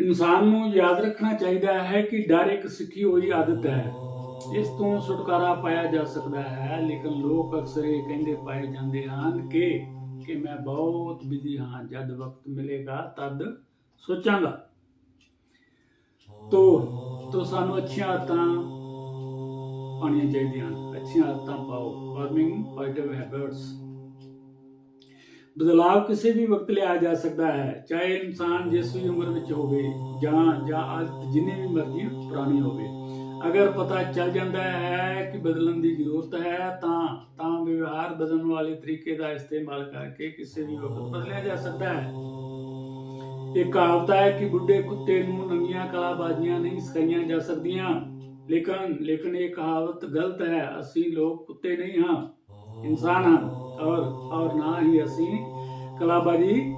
ਇਨਸਾਨ ਨੂੰ ਯਾਦ ਰੱਖਣਾ ਚਾਹੀਦਾ ਹੈ ਕਿ ਡਰ ਇੱਕ ਸਿੱਖੀ ਹੋਈ ਆਦਤ ਹੈ। ਇਸ ਤੋਂ ਛੁਟਕਾਰਾ ਪਾਇਆ ਜਾ ਸਕਦਾ ਹੈ, ਲੇਕਿਨ ਲੋਕ ਅਕਸਰ ਇਹ ਕਹਿੰਦੇ ਪਾਏ ਜਾਂਦੇ ਹਨ ਕਿ ਮੈਂ ਬਹੁਤ ਬਿਜ਼ੀ ਹਾਂ, ਜਦ ਵਕਤ ਮਿਲੇਗਾ ਤਦ ਸੋਚਾਂਗਾ। ਤੋ ਸਾਨੂੰ ਅੱਛੀਆਂ ਆਦਤਾਂ ਪਾਉਣੀਆਂ ਚਾਹੀਦੀਆਂ ਹਨ। ਅੱਛੀਆਂ ਆਦਤਾਂ ਪਾਓ। Farming positive habits. ਬਦਲਾਵ ਕਿਸੇ ਵੀ ਵਕਤ ਲਿਆ ਜਾ ਸਕਦਾ ਹੈ, ਚਾਹੇ ਇਨਸਾਨ ਜਿਸ ਵੀ ਉਮਰ ਵਿੱਚ ਹੋਵੇ ਜਾਂ ਆਦਤ ਜਿੰਨੀ ਵੀ ਮਰਜ਼ੀ ਪੁਰਾਣੀ ਹੋਵੇ। ਅਗਰ ਪਤਾ ਚੱਲ ਜਾਂਦਾ ਹੈ ਕਿ ਬਦਲਣ ਦੀ ਜ਼ਰੂਰਤ ਹੈ ਤਾਂ ਵਿਵਹਾਰ ਬਦਲਣ ਵਾਲੇ ਤਰੀਕੇ ਦਾ ਇਸਤੇਮਾਲ ਕਰਕੇ ਕਿਸੇ ਵੀ ਵਕਤ ਬਦਲਿਆ ਜਾ ਸਕਦਾ ਹੈ। ਇਹ ਕਹਾਵਤ ਹੈ ਕਿ ਬੁੱਢੇ ਕੁੱਤੇ ਨੂੰ ਨਵੀਆਂ ਕਲਾਬਾਜ਼ੀਆਂ ਨਹੀਂ ਸਿਖਾਈਆਂ ਜਾ ਸਕਦੀਆਂ। ਲੇਕਿਨ ਇਹ ਕਹਾਵਤ ਗਲਤ ਹੈ। ਅਸੀਂ ਲੋਕ ਕੁੱਤੇ ਨਹੀਂ ਹਾਂ, ਇਨਸਾਨ ਹਾਂ ਔਰ ਨਾ ਹੀ ਅਸੀਂ ਕਲਾਬਾਜ਼ੀ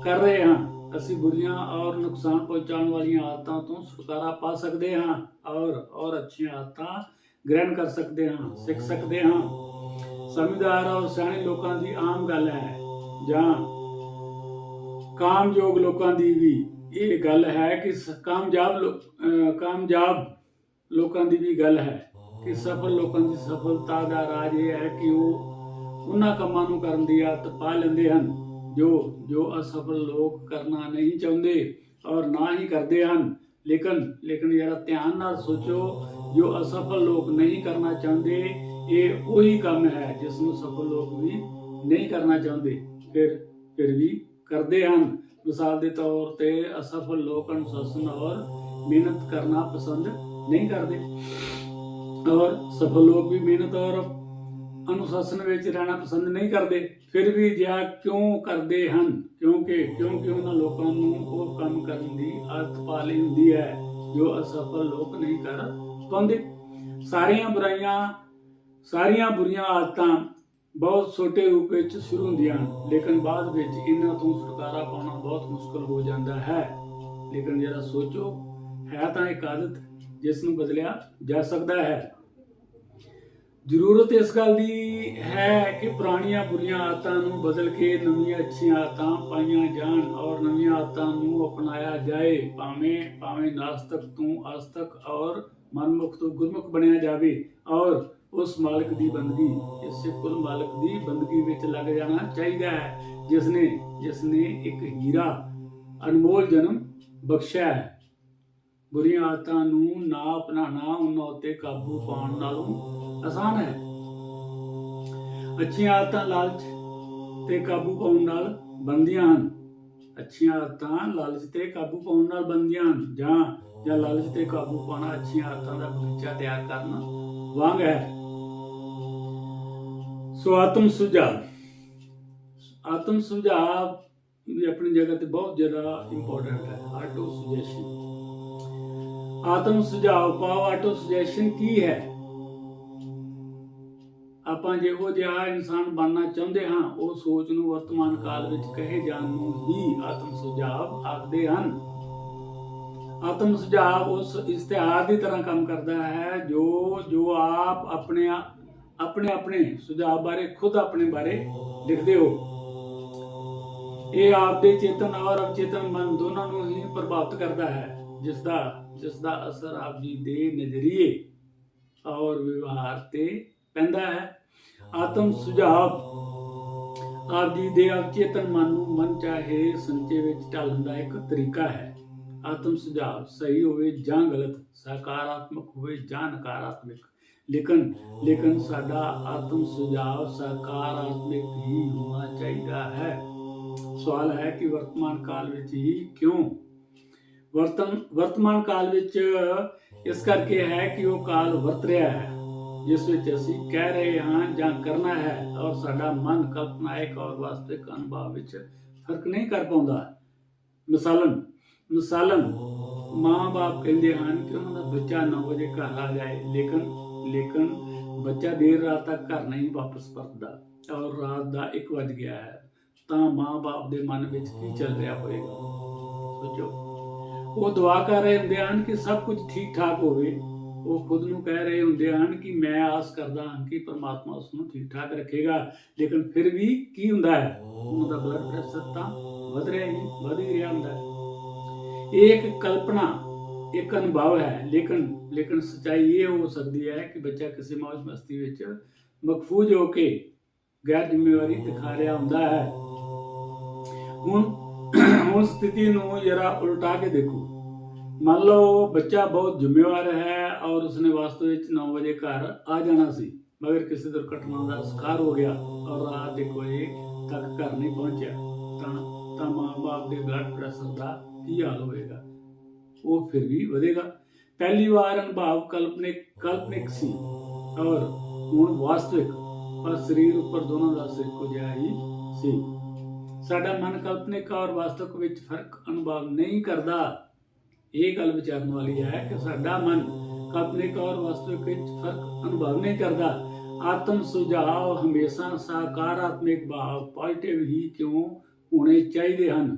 ਕਰ ਰਹੇ ਹਾਂ। ਅਸੀਂ ਬੁਰੀਆਂ ਔਰ ਨੁਕਸਾਨ ਪਹੁੰਚਾਉਣ ਵਾਲੀਆਂ ਆਦਤਾਂ ਤੋਂ ਛੁਟਕਾਰਾ ਪਾ ਸਕਦੇ ਹਾਂ ਔਰ ਅੱਛੀਆਂ ਆਦਤਾਂ ਗ੍ਰਹਿਣ ਕਰ ਸਕਦੇ ਹਾਂ, ਸਿੱਖ ਸਕਦੇ ਹਾਂ। ਸਮਝਦਾਰ ਔਰ ਸਿਆਣੇ ਲੋਕਾਂ ਦੀ ਆਮ ਗੱਲ ਹੈ ਜਾਂ ਕਾਮਯੋਗ ਲੋਕਾਂ ਦੀ ਵੀ ਇਹ ਗੱਲ ਹੈ ਕਿ ਕਾਮਯਾਬ ਲੋਕਾਂ ਦੀ ਵੀ ਗੱਲ ਹੈ ਕਿ ਸਫਲ ਲੋਕਾਂ ਦੀ ਸਫਲਤਾ ਦਾ ਰਾਜ ਇਹ ਹੈ ਕਿ ਉਹ ਉਹਨਾਂ ਕੰਮਾਂ ਨੂੰ ਕਰਨ ਦੀ ਆਦਤ ਪਾ ਲੈਂਦੇ ਹਨ ਜੋ ਅਸਫਲ ਲੋਕ ਕਰਨਾ ਨਹੀਂ ਚਾਹੁੰਦੇ ਔਰ ਨਾ ਹੀ ਕਰਦੇ ਹਨ। ਲੇਕਿਨ ਜਰਾ ਧਿਆਨ ਨਾਲ ਸੋਚੋ, ਜੋ ਅਸਫਲ ਲੋਕ ਨਹੀਂ ਕਰਨਾ ਚਾਹੁੰਦੇ, ਇਹ ਉਹੀ ਕੰਮ ਹੈ ਜਿਸ ਨੂੰ ਸਫਲ ਲੋਕ ਵੀ ਨਹੀਂ ਕਰਨਾ ਚਾਹੁੰਦੇ, ਫਿਰ ਵੀ ਕਰਦੇ ਹਨ। ਮਿਸਾਲ ਦੇ ਤੌਰ ਤੇ ਅਸਫਲ ਲੋਕ ਅਨੁਸ਼ਾਸਨ ਔਰ ਮਿਹਨਤ ਕਰਨਾ ਪਸੰਦ ਨਹੀਂ ਕਰਦੇ ਔਰ ਸਫਲ ਲੋਕ ਵੀ ਮਿਹਨਤ ਔਰ ਅਨੁਸ਼ਾਸਨ ਵਿੱਚ ਰਹਿਣਾ ਪਸੰਦ ਨਹੀਂ ਕਰਦੇ। ਫਿਰ ਵੀ ਅਜਿਹਾ ਕਿਉਂ ਕਰਦੇ ਹਨ? ਕਿਉਂਕਿ ਉਹਨਾਂ ਲੋਕਾਂ ਨੂੰ ਉਹ ਕੰਮ ਕਰਨ ਦੀ ਆਦਤ ਪਾ ਲਈ ਹੁੰਦੀ ਹੈ ਜੋ ਅਸਫਲ ਲੋਕ ਨਹੀਂ ਕਰ ਪਾਉਂਦੇ। ਸਾਰੀਆਂ ਬੁਰੀਆਂ ਆਦਤਾਂ ਬਹੁਤ ਛੋਟੇ ਰੂਪ ਵਿੱਚ ਸ਼ੁਰੂ ਹੁੰਦੀਆਂ ਹਨ, ਲੇਕਿਨ ਬਾਅਦ ਵਿੱਚ ਇਹਨਾਂ ਤੋਂ ਛੁਟਕਾਰਾ ਪਾਉਣਾ ਬਹੁਤ ਮੁਸ਼ਕਲ ਹੋ ਜਾਂਦਾ ਹੈ। ਲੇਕਿਨ ਜਰਾ ਸੋਚੋ, ਹੈ ਤਾਂ ਇੱਕ ਆਦਤ ਜਿਸ ਨੂੰ ਬਦਲਿਆ ਜਾ ਸਕਦਾ ਹੈ। ਜ਼ਰੂਰਤ ਇਸ ਗੱਲ ਦੀ ਹੈ ਕਿ ਪੁਰਾਣੀਆਂ ਬੁਰੀਆਂ ਆਦਤਾਂ ਨੂੰ ਬਦਲ ਕੇ ਨਵੀਆਂ ਅੱਛੀਆਂ ਆਦਤਾਂ ਪਾਈਆਂ ਜਾਣ ਔਰ ਨਵੀਆਂ ਆਦਤਾਂ ਨੂੰ ਅਪਣਾਇਆ ਜਾਏ। ਭਾਵੇਂ ਨਾਸਤਕ ਤੋਂ ਆਸਤਕ ਔਰ ਮਨਮੁਖ ਤੋਂ ਗੁਰਮੁਖ ਬਣਿਆ ਜਾਵੇ ਔਰ ਉਸ ਮਾਲਕ ਦੀ ਬੰਦਗੀ, ਇਸੇ ਕੁੱਲ ਮਾਲਕ ਦੀ ਬੰਦਗੀ ਵਿੱਚ ਲੱਗ ਜਾਣਾ ਚਾਹੀਦਾ ਹੈ ਜਿਸ ਨੇ ਇੱਕ ਹੀਰਾ ਅਨਮੋਲ ਜਨਮ ਬਖਸ਼ਿਆ ਹੈ। ਬੁਰੀਆਂ ਆਦਤਾਂ ਨੂੰ ਨਾ ਅਪਣਾਉਣਾ ਉਹਨਾਂ ਉੱਤੇ ਕਾਬੂ ਪਾਉਣ ਨਾਲੋਂ ਆਸਾਨ ਹੈ। ਅੱਛੀਆਂ ਆਦਤਾਂ ਲਾਲਚ ਤੇ ਕਾਬੂ ਪਾਉਣ ਨਾਲ ਬਣਦੀਆਂ ਹਨ। ਅੱਛੀਆਂ ਆਦਤਾਂ ਲਾਲਚ ਤੇ ਕਾਬੂ ਪਾਉਣ ਨਾਲ ਬਣਦੀਆਂ ਹਨ ਜਾਂ ਲਾਲਚ ਤੇ ਕਾਬੂ ਪਾਉਣਾ ਅੱਛੀਆਂ ਆਦਤਾਂ ਦਾ ਬਗੀਚਾ ਤਿਆਰ ਕਰਨ ਵਾਂਗ ਹੈ। ਸੋ ਆਤਮ ਸੁਝਾਅ ਵੀ ਆਪਣੀ ਜਗ੍ਹਾ ਤੇ ਬਹੁਤ ਜ਼ਿਆਦਾ ਇੰਪੋਰਟੈਂਟ ਹੈ। ਆਟੋ ਸੁਜੈਸ਼ਨ ਕੀ ਹੈ? ਆਪਾਂ ਜਿਹੋ ਜਿਹਾ ਇਨਸਾਨ ਬਣਨਾ ਚਾਹੁੰਦੇ ਹਾਂ, ਉਹ ਸੋਚ ਨੂੰ ਵਰਤਮਾਨ ਕਾਲ ਵਿੱਚ ਕਹੇ ਜਾਣ ਨੂੰ ਹੀ ਆਤਮ ਸੁਝਾਅ ਆਖਦੇ ਹਨ। ਆਤਮ ਸੁਝਾਅ ਉਸ ਇਸ਼ਤਿਹਾਰ ਦੀ ਤਰ੍ਹਾਂ ਕੰਮ ਕਰਦਾ ਹੈ ਜੋ ਆਪ ਆਪਣੇ ਸੁਝਾਅ ਬਾਰੇ ਖੁਦ ਆਪਣੇ ਬਾਰੇ ਲਿਖਦੇ ਹੋ। ਇਹ ਆਪਦੇ ਚੇਤਨ ਔਰ ਅਵਚੇਤਨ ਮਨ ਦੋਨਾਂ ਨੂੰ ਹੀ ਪ੍ਰਭਾਵਿਤ ਕਰਦਾ ਹੈ, ਜਿਸ ਦਾ ਅਸਰ ਆਪ ਜੀ ਦੇ ਨਜ਼ਰੀਏ ਔਰ ਵਿਵਹਾਰ ਤੇ ਪੈਂਦਾ ਹੈ। ਆਤਮ ਸੁਝਾਅ ਆਪ ਜੀ ਦੇ ਅਵਚੇਤਨ ਮਨ ਨੂੰ ਮਨ ਚਾਹੇ ਸੰਚੇ ਵਿੱਚ ਢਾਲਣ ਦਾ ਇੱਕ ਤਰੀਕਾ ਹੈ। ਆਤਮ ਸੁਝਾਅ ਸਹੀ ਹੋਵੇ ਜਾਂ ਗਲਤ, ਸਕਾਰਾਤਮਕ ਹੋਵੇ ਜਾਂ ਨਕਾਰਾਤਮਕ, ਲੇਕਿਨ ਸਾਡਾ ਆਤਮ ਸੁਝਾਅ ਸਕਾਰਾਤਮਕ ਹੀ ਹੋਣਾ ਚਾਹੀਦਾ ਹੈ। ਸਵਾਲ ਹੈ ਕਿ ਵਰਤਮਾਨ ਕਾਲ ਵਿੱਚ ਹੀ ਕਿਉਂ? ਵਰਤਮਾਨ ਕਾਲ ਵਿੱਚ ਇਸ ਕਰਕੇ ਹੈ ਕਿ ਉਹ ਕਾਲ ਵਰਤ ਰਿਹਾ ਹੈ ਜਿਸ ਵਿੱਚ ਅਸੀਂ ਕਹਿ ਰਹੇ ਹਾਂ ਜਾਂ ਕਰਨਾ ਹੈ ਔਰ ਸਾਡਾ ਮਨ ਕਲਪਨਾਇਕ ਔਰ ਵਾਸਤਵਿਕ ਅਨੁਭਵ ਵਿੱਚ ਫਰਕ ਨਹੀਂ ਕਰ ਪਾਉਂਦਾ। ਮਿਸਾਲਨ ਮਾਂ-ਬਾਪ ਕਹਿੰਦੇ ਹਨ ਕਿ ਉਹਨਾਂ ਦਾ ਬੱਚਾ 9 ਵਜੇ ਘਰ ਆ ਜਾਏ, ਲੇਕਿਨ ਬੱਚਾ ਦੇਰ ਰਾਤ ਤੱਕ ਘਰ ਨਹੀਂ ਵਾਪਸ ਪਰਤਦਾ ਔਰ ਰਾਤ ਦਾ 1 ਵੱਜ ਗਿਆ ਹੈ, ਤਾਂ ਮਾਂ-ਬਾਪ ਦੇ ਮਨ ਵਿੱਚ ਕੀ ਚੱਲ ਰਿਹਾ ਹੋਵੇਗਾ? ਸੋਚੋ। ਉਹ ਦੁਆ ਕਰ ਰਹੇ ਹੁੰਦੇ ਹਨ ਕਿ ਸਭ ਕੁਝ ਠੀਕ ਠਾਕ ਹੋਵੇ। ਉਹ ਖੁਦ ਨੂੰ ਕਹਿ ਰਹੇ ਹੁੰਦੇ ਹਨ ਕਿ ਮੈਂ ਆਸ ਕਰਦਾ ਹਾਂ ਕਿ ਪਰਮਾਤਮਾ ਉਸ ਨੂੰ ਠੀਕ ਠਾਕ ਰੱਖੇਗਾ, ਲੇਕਿਨ ਫਿਰ ਵੀ ਕੀ ਹੁੰਦਾ ਹੈ? ਉਹਨਾਂ ਦਾ ਬਲੱਡ ਪ੍ਰੈਸ਼ਰ ਤਾਂ ਵਧ ਹੀ ਰਿਹਾ ਹੁੰਦਾ ਹੈ। एक कल्पना, एक अनुभव है, लेकिन सच्चाई ये हो सकती है कि बच्चा किसी मौज मस्ती विच मखफूज होके गैर जिम्मेवारी दिखा रहा हुंदा है। हुण स्थिति नूं जरा उल्टा के देखो। मान लो बच्चा बहुत जिम्मेवार है और उसने वास्तव में 9 बजे घर आ जाना सी, मगर किसी दुर्घटना का शिकार हो गया और रात 1 बजे तक घर नहीं पहुंचा, तो माँ बाप के ब्लड प्रेशर का की हाल होएगा? वो फिर भी ਵਧੇਗਾ। पहली बार अनुभव काल्पनिक सी और हुण वास्तविक, पर शरीर उपर दोनों का ਇੱਕੋ ਜਿਹਾ ही सी। साडा मन काल्पनिक और वास्तविक विच फर्क अनुभव नहीं करता। ये गल विचारन वाली है कि साडा मन काल्पनिक और वास्तविक विच फर्क अनुभव नहीं करता। आत्म सुझाव हमेशा सकारात्मक भाव पॉजिटिव ही क्यों होने चाहिए हैं।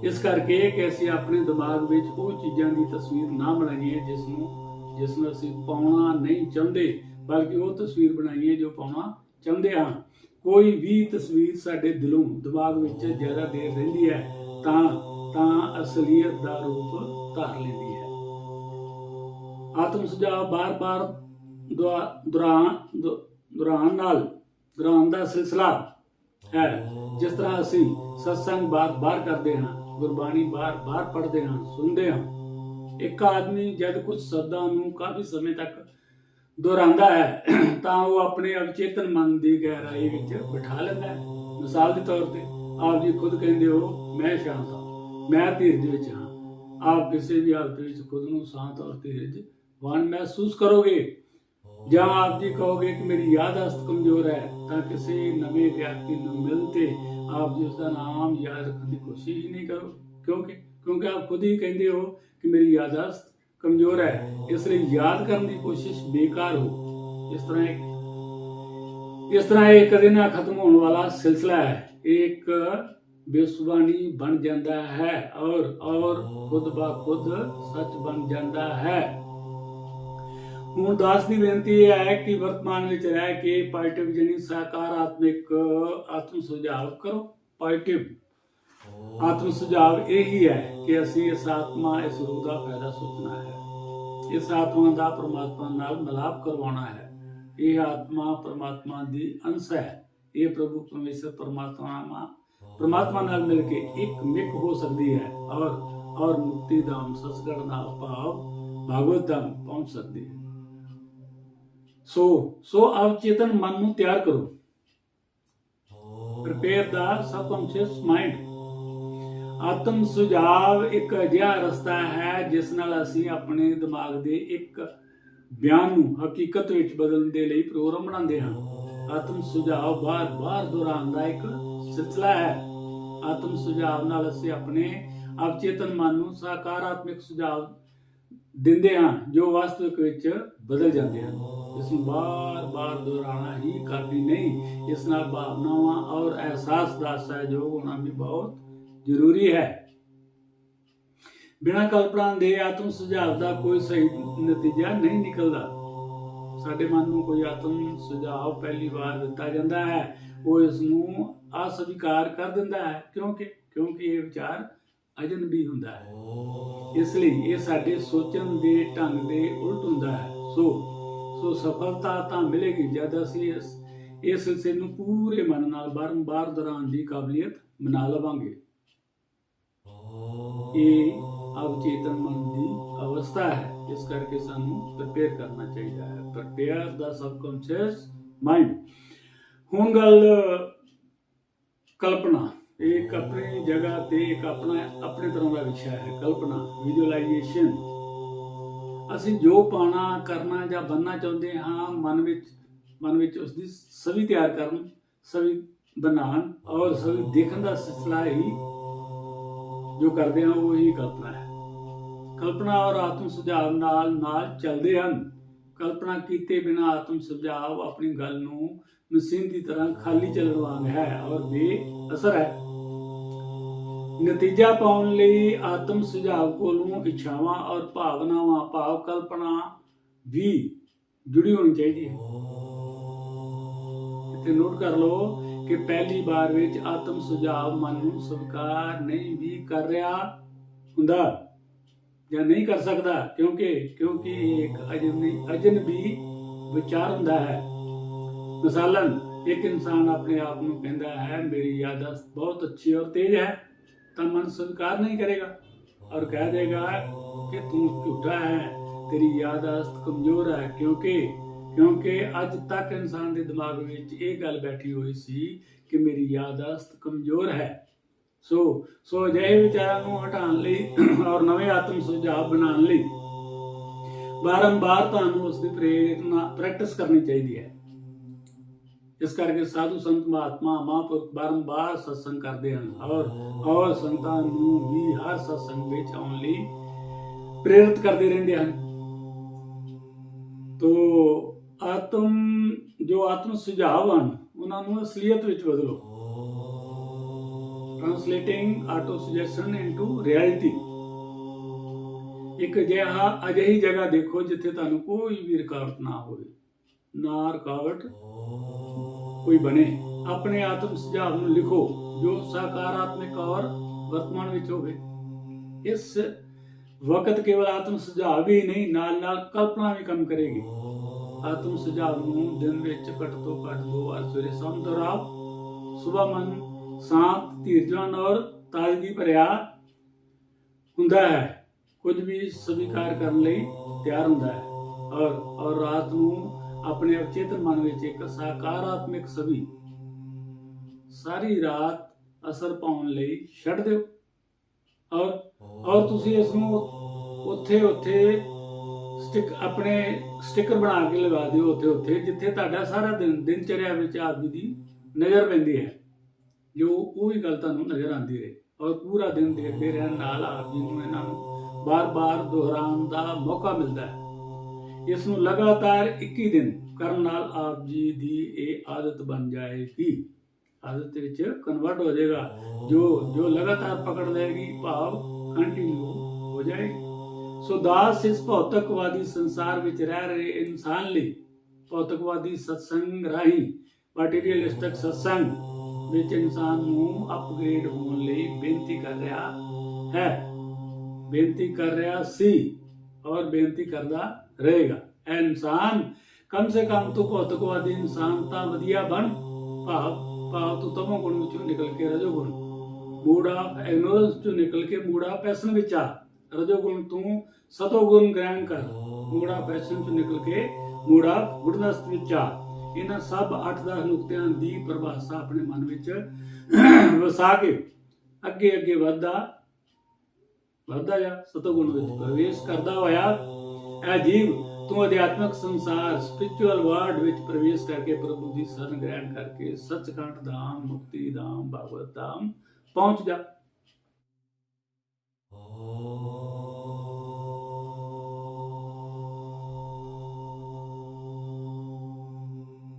इस करके कि ਅਸੀਂ ਆਪਣੇ ਦਿਮਾਗ ਵਿੱਚ ਉਹ ਚੀਜ਼ਾਂ ਦੀ ਤਸਵੀਰ ਨਾ ਬਣਾਈਏ ਜਿਸ ਨੂੰ ਅਸੀਂ ਪਾਉਣਾ ਨਹੀਂ ਚਾਹੁੰਦੇ, ਬਲਕਿ ਉਹ ਤਸਵੀਰ ਬਣਾਈਏ ਜੋ ਪਾਉਣਾ ਚਾਹੁੰਦੇ ਹਾਂ। ਕੋਈ ਵੀ ਤਸਵੀਰ ਸਾਡੇ ਦਿਲੋਂ ਦਿਮਾਗ ਵਿੱਚ ਜ਼ਿਆਦਾ ਦੇਰ ਰਹਿੰਦੀ ਹੈ ਤਾਂ ਅਸਲੀਅਤ ਦਾ ਰੂਪ ਧਾਰ ਲੈਂਦੀ ਹੈ। ਆਤਮ ਸੁਝਾਅ ਬਾਰ-ਬਾਰ ਦੁਹਰਾਉਣ ਦਾ ਸਿਲਸਿਲਾ है। जिस तरह असी सत्संग बार-बार करते हैं, गुरबाणी बार-बार पढ़ते हैं, सुनते हैं। एक आदमी जब कुछ शब्दों को काफ़ी समय तक दोहराता है तो वो अपने अवचेतन मन की गहराई में बिठा लेता है। मिसाल के तौर पर आप जी खुद कहते हो मैं शांत हाँ, मैं धीरज विच हाँ। आप किसी भी हालत में खुद को शांत और धीरजवान महसूस करोगे। जहाँ आप जी कहोगे कि मेरी याददाश्त कमजोर है, तो किसी नवे व्यक्ति मिलते आप जी उसका नाम याद रखने की कोशिश ही नहीं करो। क्योंकि आप खुद ही कहते हो कि मेरी याददाश्त कमजोर है, इसलिए याद करने की कोशिश बेकार हो। इस तरह एक कदे ना खत्म होने वाला सिलसिला है। एक बेसुबानी बन जाता है और खुद ब खुद सच बन जाता है। ਹੁਣ ਦਾਸ ਦੀ ਬੇਨਤੀ ਇਹ ਹੈ ਕਿ ਵਰਤਮਾਨ ਵਿੱਚ ਰਹਿ ਕੇ ਪੋਜ਼ਿਟਿਵ ਯਾਨੀ ਸਕਾਰਾਤਮਕ ਆਤਮ ਸੁਝਾਵ ਕਰੋ। ਪੋਜ਼ਿਟਿਵ ਆਤਮ ਸੁਝਾਵ ਇਹੀ ਹੈ ਕਿ ਅਸੀਂ ਇਸ ਆਤਮਾ ਇਸ ਰੂਹ ਦਾ ਫਾਇਦਾ ਸੋਚਣਾ ਹੈ। ਇਸ ਆਤਮਾ ਦਾ ਪਰਮਾਤਮਾ ਨਾਲ ਮਿਲਾਪ ਕਰਵਾਉਣਾ ਹੈ। ਇਹ ਆਤਮਾ ਪਰਮਾਤਮਾ ਦੀ ਅੰਸ਼ ਹੈ। ਇਹ ਪ੍ਰਭੂ ਪਰਮੇਸ਼ਰ ਪਰਮਾਤਮਾ ਨਾਲ ਮਿਲ ਕੇ ਇੱਕ ਮਿਕ ਹੋ ਸਕਦੀ ਹੈ ਔਰ ਮੁਕਤੀ ਧਾਮ ਸਤਿਗੁਰ ਨਾਲ ਭਾਵ ਭਾਗਵਤ ਧਾਮ ਪਹੁੰਚ ਸਕਦੀ ਹੈ। ਸੋ ਅਵਚੇਤਨ ਮਨ ਨੂੰ ਤਿਆਰ ਕਰੋ। ਪ੍ਰਪੇਅਰ ਦਾ ਸਬਕੌਂਸ਼ੀਅਸ ਮਾਈਂਡ। ਆਤਮ ਸੁਝਾਵ ਇੱਕ ਅਜਿਹਾ ਰਸਤਾ ਹੈ ਜਿਸ ਨਾਲ ਅਸੀਂ ਆਪਣੇ ਦਿਮਾਗ ਦੇ ਇੱਕ ਬਿਆਨ ਨੂੰ ਹਕੀਕਤ ਵਿੱਚ ਬਦਲਣ ਦੇ ਲਈ ਪ੍ਰੋਗਰਾਮ ਬਣਾਉਂਦੇ ਹਾਂ। ਆਤਮ ਸੁਝਾਵ ਬਾਰ-ਬਾਰ ਦੁਹਰਾਉਣ ਦਾ ਇੱਕ ਸਿਲਸਿਲਾ ਹੈ। ਆਤਮ ਸੁਝਾਵ ਨਾਲ ਅਸੀਂ ਆਪਣੇ ਅਵਚੇਤਨ ਮਨ ਨੂੰ ਸਕਾਰਾਤਮਕ ਸੁਝਾਵ ਦਿੰਦੇ ਹਾਂ ਜੋ ਵਾਸਤਵਿਕ ਵਿੱਚ ਬਦਲ ਜਾਂਦੇ ਹਨ। ਇਸ ਨੂੰ ਬਾਰ-ਬਾਰ ਦੁਹਰਾਉਣਾ ਹੀ ਕਾਫੀ ਨਹੀਂ, ਇਸ ਨਾਲ ਭਾਵਨਾਵਾਂ ਔਰ ਅਹਿਸਾਸ ਦਾ ਸਹਿਯੋਗ ਹੋਣਾ ਵੀ ਬਹੁਤ ਜ਼ਰੂਰੀ ਹੈ। ਬਿਨਾਂ ਕਲਪਨਾ ਦੇ ਆਤਮ ਸੁਝਾਵ ਦਾ ਕੋਈ ਸਹੀ ਨਤੀਜਾ ਨਹੀਂ ਨਿਕਲਦਾ। ਸਾਡੇ ਮਨ ਨੂੰ ਕੋਈ ਆਤਮ ਸੁਝਾਵ ਪਹਿਲੀ ਵਾਰ ਦਿੱਤਾ ਜਾਂਦਾ ਹੈ, ਉਹ ਇਸ ਨੂੰ ਅਸਵੀਕਾਰ ਕਰ ਦਿੰਦਾ ਹੈ ਕਿਉਂਕਿ ਇਹ ਵਿਚਾਰ ਅਜਨਬੀ ਹੁੰਦਾ ਹੈ। ਇਸ ਲਈ ਇਹ ਸਾਡੇ ਸੋਚਣ ਦੇ ਢੰਗ ਦੇ ਉਲਟ ਹੁੰਦਾ ਹੈ। ਸੋ ਸਫਲਤਾ ਤਾਂ ਮਿਲੇਗੀ ਜਦ ਅਸੀਂ ਇਸ ਸਿਲਸਿਲੇ ਨੂੰ ਪੂਰੇ ਮਨ ਨਾਲ ਬਾਰ-ਬਾਰ ਦੁਹਰਾਉਣ ਦੀ ਕਾਬਲੀਅਤ ਬਣਾ ਲਵਾਂਗੇ। ਇਹ ਅਵਚੇਤਨ ਮਨ ਦੀ ਅਵਸਥਾ ਹੈ, ਇਸ ਕਰਕੇ ਸਾਨੂੰ ਪ੍ਰਪੇਅਰ ਕਰਨਾ ਚਾਹੀਦਾ ਹੈ। ਪ੍ਰਪੇਅਰ ਦਾ ਸਬਕੌਂਸ਼ੀਅਸ ਮਾਈਂਡ। ਹੁਣ ਗੱਲ ਕਲਪਨਾ। एक अपनी जगह ते एक अपने तरह का विषय है। कल्पना विजुअलाइजेशन। ਅਸੀਂ ਜੋ ਪਾਣਾ ਕਰਨਾ ਜਾਂ बनना ਚਾਹੁੰਦੇ ਹਾਂ ਮਨ ਵਿੱਚ ਉਸ ਦੀ ਛਵੀ ਤਿਆਰ ਕਰਨ, ਛਵੀ ਬਣਾਉਣ ਔਰ ਛਵੀ ਦੇਖਣ ਦਾ ਸਿਲਸਿਲਾ ਹੀ ਜੋ ਕਰਦੇ ਹਾਂ ਉਹ ਹੀ ਕਲਪਨਾ ਹੈ। ਕਲਪਨਾ ਔਰ ਆਤਮ ਸੁਝਾਵ ਨਾਲ ਚੱਲਦੇ ਹਨ। ਕਲਪਨਾ ਕੀਤੇ ਬਿਨਾਂ ਆਤਮ ਸੁਝਾਵ ਆਪਣੀ ਗੱਲ ਨੂੰ ਮਸ਼ੀਨ ਦੀ ਤਰ੍ਹਾਂ ਖਾਲੀ ਚੱਲਣ ਵਾਂਗ ਹੈ ਔਰ ਬੇਅਸਰ ਹੈ। ਨਤੀਜਾ ਪਾਉਣ ਲਈ ਆਤਮ ਸੁਝਾਵ ਕੋਲੋਂ ਇੱਛਾਵਾਂ ਔਰ ਭਾਵਨਾਵਾਂ ਭਾਵ ਕਲਪਨਾ ਵੀ ਜੁੜੀ ਹੋਣੀ ਚਾਹੀਦੀ ਹੈ। ਇੱਥੇ ਨੋਟ ਕਰ ਲਓ ਕਿ ਪਹਿਲੀ ਵਾਰ ਵਿੱਚ ਆਤਮ ਸੁਝਾਵ ਮਨ ਨੂੰ ਸਵੀਕਾਰ ਨਹੀਂ ਵੀ ਕਰ ਰਿਹਾ ਹੁੰਦਾ ਜਾਂ ਨਹੀਂ ਕਰ ਸਕਦਾ, ਕਿਉਂਕਿ ਇਹ ਇੱਕ ਅਜਨਬੀ ਵਿਚਾਰ ਹੁੰਦਾ ਹੈ। ਮਿਸਾਲਨ ਇੱਕ ਇਨਸਾਨ ਆਪਣੇ ਆਪ ਨੂੰ ਕਹਿੰਦਾ ਹੈ ਮੇਰੀ ਯਾਦਾਸ਼ਤ ਬਹੁਤ ਅੱਛੀ और तेज है, ਤਾਂ ਮਨ स्वीकार नहीं करेगा और कह देगा कि तू झूठा है, तेरी यादाश्त कमजोर है, ਕਿਉਂਕਿ ਅੱਜ ਤੱਕ ਇਨਸਾਨ ਦੇ ਦਿਮਾਗ ਵਿੱਚ ਇਹ ਗੱਲ ਬੈਠੀ ਹੋਈ ਸੀ ਕਿ ਮੇਰੀ ਯਾਦਾਸ਼ਤ ਕਮਜ਼ੋਰ ਹੈ। ਸੋ ਅਜਿਹੇ ਵਿਚਾਰਾਂ ਨੂੰ ਹਟਾਉਣ ਲਈ ਔਰ ਨਵੇਂ ਆਤਮ ਸੁਝਾਅ ਬਣਾਉਣ ਲਈ ਬਾਰੰਬਾਰ ਤੁਹਾਨੂੰ ਉਸ ਦੀ ਪ੍ਰੈਕਟਿਸ ਕਰਨੀ ਚਾਹੀਦੀ ਹੈ। ਇਸ ਕਰਕੇ ਸਾਧੂ ਸੰਤ ਮਹਾਤਮਾ ਮਹਾਂਪੁਰਖ ਬਾਰੰਬਾਰ ਸਤਸੰਗ ਕਰਦੇ ਹਨ ਔਰ ਸੰਤਾਂ ਨੂੰ ਵੀ ਹਰ ਸਤਸੰਗ ਵਿੱਚ ਆਉਣ ਲਈ ਪ੍ਰੇਰਿਤ ਕਰਦੇ ਰਹਿੰਦੇ ਹਨ। ਜੋ ਆਤਮ ਸੁਝਾਅ ਹਨ ਉਹਨਾਂ ਨੂੰ ਅਸਲੀਅਤ ਵਿੱਚ ਬਦਲੋ। ਟ੍ਰਾਂਸਲੇਟਿੰਗ ਆਟੋ ਸੁਜੈਸ਼ਨ ਇਨਟੂ ਰਿਐਲਿਟੀ। ਇੱਕ ਅਜਿਹੀ ਜਗ੍ਹਾ ਦੇਖੋ ਜਿੱਥੇ ਤੁਹਾਨੂੰ ਕੋਈ ਵੀ ਰੁਕਾਵਟ ਨਾ ਹੋਵੇ, ਨਾ ਰੁਕਾਵਟ ਕੋਈ ਬਣੇ। ਆਪਣੇ ਆਤਮ ਸੁਝਾਅ ਨੂੰ ਲਿਖੋ ਜੋ ਸਕਾਰਾਤਮਕ ਔਰ ਵਰਤਮਾਨ ਵਿੱਚ ਹੋਵੇ। ਇਸ ਵਕਤ ਕੇਵਲ ਆਤਮ ਸੁਝਾਅ ਵੀ ਨਹੀਂ, ਨਾਲ ਕਲਪਨਾ ਵੀ ਕੰਮ ਕਰੇਗੀ। ਆਤਮ ਸੁਝਾਅ ਨੂੰ ਦਿਨ ਵਿੱਚ ਘੱਟ ਤੋਂ ਘੱਟ 2 ਵਾਰ ਸਵੇਰੇ ਸ਼ਾਮ ਦੁਹਰਾਓ। ਸੁਬਹ ਮਨ ਸ਼ਾਂਤ, ਧੀਰਜਵਾਨ ਔਰ ਤਾਜ਼ਗੀ ਭਰਿਆ ਹੁੰਦਾ ਹੈ, ਕੁਝ ਵੀ ਸਵੀਕਾਰ ਕਰਨ ਲਈ ਤਿਆਰ ਹੁੰਦਾ ਹੈ ਔਰ ਰਾਤ ਨੂੰ ਆਪਣੇ ਅਚੇਤਨ ਮਨ ਵਿੱਚ ਇੱਕ ਸਕਾਰਾਤਮਕ ਛਵੀ ਸਾਰੀ ਰਾਤ ਅਸਰ ਪਾਉਣ ਲਈ ਛੱਡ ਦਿਓ ਔਰ ਤੁਸੀਂ ਇਸ ਨੂੰ ਉੱਥੇ ਆਪਣੇ ਸਟicker ਬਣਾ ਕੇ ਲਗਾ ਦਿਓ ਉੱਥੇ ਜਿੱਥੇ ਤੁਹਾਡਾ ਸਾਰਾ ਦਿਨਚਰਿਆ ਵਿੱਚ ਆਪ ਜੀ ਦੀ ਨਜ਼ਰ ਪੈਂਦੀ ਹੈ, ਜੋ ਉਹੀ ਗੱਲ ਤੁਹਾਨੂੰ ਨਜ਼ਰ ਆਉਂਦੀ ਰਹੇ ਔਰ ਪੂਰਾ ਦਿਨ ਦੇਖਦੇ ਰਹਿਣ ਨਾਲ ਆਪ ਜੀ ਨੂੰ ਇਹਨਾਂ ਨੂੰ ਬਾਰ-ਬਾਰ ਦੁਹਰਾਉਣ ਦਾ ਮੌਕਾ ਮਿਲਦਾ ਹੈ। ਇਸ ਨੂੰ ਲਗਾਤਾਰ 21 ਦਿਨ ਕਰਨ ਨਾਲ ਆਪ ਜੀ ਦੀ ਇਹ ਆਦਤ ਬਣ ਜਾਏਗੀ, ਆਦਤ ਵਿੱਚ ਕਨਵਰਟ ਹੋ ਜਾਏਗਾ, ਜੋ ਲਗਾਤਾਰ ਪਕੜ ਲਏਗੀ, ਭਾਵ ਕੰਟੀਨਿਊ ਹੋ ਜਾਏਗੀ। ਸੋ ਦਾਸ ਇਸ ਭੌਤਿਕਵਾਦੀ ਸੰਸਾਰ ਵਿੱਚ ਰਹਿ ਰਹੇ ਇਨਸਾਨ ਲਈ ਭੌਤਿਕਵਾਦੀ ਸਤਸੰਗ ਰਾਹੀਂ ਮਟੀਰੀਅਲਿਸਟਿਕ ਸਤਸੰਗ ਵਿੱਚ ਇਨਸਾਨ ਨੂੰ ਅਪਗ੍ਰੇਡ ਹੋਣ ਲਈ ਬੇਨਤੀ ਕਰ ਰਿਹਾ ਸੀ ਔਰ ਬੇਨਤੀ ਕਰਦਾ ਰਹੇਗਾ। ਇਹ ਇਨਸਾਨ ਕਮ ਸੇ ਕਮ ਤੂੰ ਭੌਤਿਕਵਾਦੀ ਇਨਸਾਨ ਤਾਂ ਵਧੀਆ ਬਣ, ਭਾਵ ਤੂੰ ਤਮੋ ਗੁਣ ਵਿੱਚੋਂ ਨਿਕਲ ਕੇ ਰਜੋ ਗੁਣ, ਮੂਡ ਆਫ ਇਗਨੋਰੈਂਸ ਚੋਂ ਨਿਕਲ ਕੇ ਮੂਡ ਆਫ ਪੈਸ਼ਨ ਵਿੱਚ ਆ। ਰਜੋ ਗੁਣ ਤੂੰ ਸਤੋ ਗੁਣ ਗ੍ਰਹਿਣ ਕਰ, ਮੂਡ ਆਫ ਪੈਸ਼ਨ ਚੋਂ ਨਿਕਲ ਕੇ ਮੂਡ ਆਫ ਗੁਡਨੈਸ ਵਿੱਚ ਆ। ਇਹਨਾਂ ਸਭ 8-10 ਨੁਕਤਿਆਂ ਦੀ ਪਰਿਭਾਸ਼ਾ ਆਪਣੇ ਮਨ ਵਿੱਚ ਵਸਾ ਕੇ ਅੱਗੇ ਵੱਧਦਾ ਜਾ ਸਤੋਗੁਣ ਵਿੱਚ ਪ੍ਰਵੇਸ਼ ਕਰਦਾ ਹੋਇਆ ਇਹ ਜੀਵ ਤੂੰ ਅਧਿਆਤਮਿਕ ਸੰਸਾਰ ਸਪਿਰਚੁਅਲ ਵਰਲਡ ਵਿੱਚ ਪ੍ਰਵੇਸ਼ ਕਰਕੇ ਪ੍ਰਭੂ ਦੀ ਸ਼ਰਨ ਗ੍ਰਹਿਣ ਕਰਕੇ ਸੱਚਖੰਡ ਧਾਮ, ਮੁਕਤੀ ਧਾਮ, ਭਗਵਤ ਧਾਮ ਪਹੁੰਚ ਜਾ।